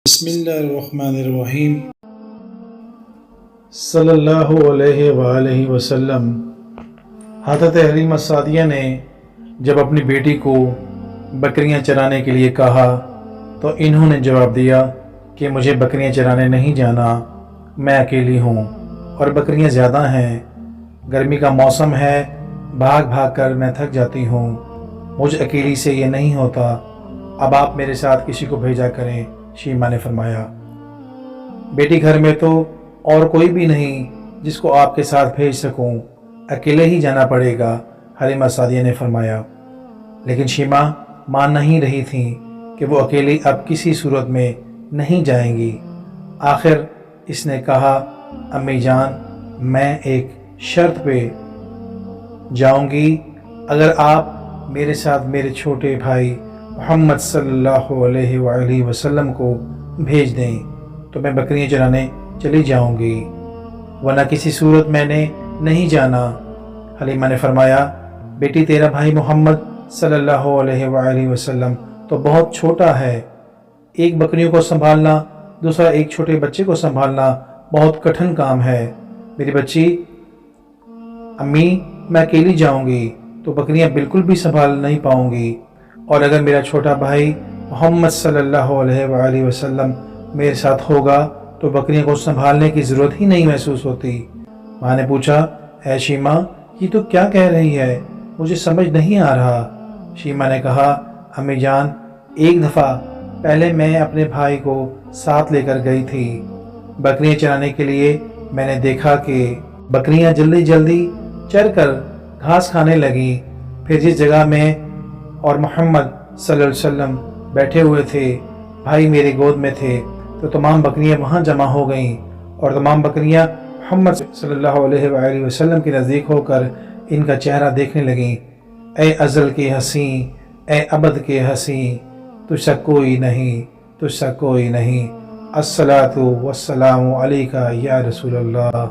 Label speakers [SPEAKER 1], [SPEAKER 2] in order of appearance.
[SPEAKER 1] بسم اللہ الرحمن الرحیم صلی اللہ علیہ وآلہ وسلم۔ حضرت حلیمہ سعدیہ نے جب اپنی بیٹی کو بکریاں چرانے کے لیے کہا تو انہوں نے جواب دیا کہ مجھے بکریاں چرانے نہیں جانا، میں اکیلی ہوں اور بکریاں زیادہ ہیں، گرمی کا موسم ہے، بھاگ بھاگ کر میں تھک جاتی ہوں، مجھ اکیلی سے یہ نہیں ہوتا، اب آپ میرے ساتھ کسی کو بھیجا کریں۔ شیمہ نے فرمایا، بیٹی گھر میں تو اور کوئی بھی نہیں جس کو آپ کے ساتھ بھیج سکوں، اکیلے ہی جانا پڑے گا، حلیمہ سعدیہ نے فرمایا۔ لیکن شیمہ مان نہیں رہی تھیں کہ وہ اکیلی اب کسی صورت میں نہیں جائیں گی۔ آخر اس نے کہا، امی جان میں ایک شرط پہ جاؤں گی، اگر آپ میرے ساتھ میرے چھوٹے بھائی محمد صلی اللہ علیہ وآلہ وسلم کو بھیج دیں تو میں بکریاں چرانے چلی جاؤں گی، ورنہ کسی صورت میں نے نہیں جانا۔ حلیمہ نے فرمایا، بیٹی تیرا بھائی محمد صلی اللہ علیہ وآلہ وسلم تو بہت چھوٹا ہے، ایک بکریوں کو سنبھالنا، دوسرا ایک چھوٹے بچے کو سنبھالنا بہت کٹھن کام ہے۔ میری بچی، امی میں اکیلی جاؤں گی تو بکریاں بالکل بھی سنبھال نہیں پاؤں گی، اور اگر میرا چھوٹا بھائی محمد صلی اللہ علیہ وآلہ وسلم میرے ساتھ ہوگا تو بکریوں کو سنبھالنے کی ضرورت ہی نہیں محسوس ہوتی۔ ماں نے پوچھا، اے شیمہ یہ تو کیا کہہ رہی ہے، مجھے سمجھ نہیں آ رہا۔ شیمہ نے کہا، امی جان ایک دفعہ پہلے میں اپنے بھائی کو ساتھ لے کر گئی تھی بکریاں چرانے کے لیے، میں نے دیکھا کہ بکریاں جلدی جلدی چر کر گھاس کھانے لگیں، پھر جس جگہ میں اور محمد صلی اللہ علیہ وسلم بیٹھے ہوئے تھے، بھائی میرے گود میں تھے، تو تمام بکریاں وہاں جمع ہو گئیں اور تمام بکریاں محمد صلی اللہ علیہ وآلہ وسلم کے نزدیک ہو کر ان کا چہرہ دیکھنے لگیں۔ اے ازل کے حسین، اے ابد کے حسین، تجھ سا کوئی نہیں، تجھ سا کوئی نہیں، الصلاۃ والسلام علیکہ یا رسول اللہ۔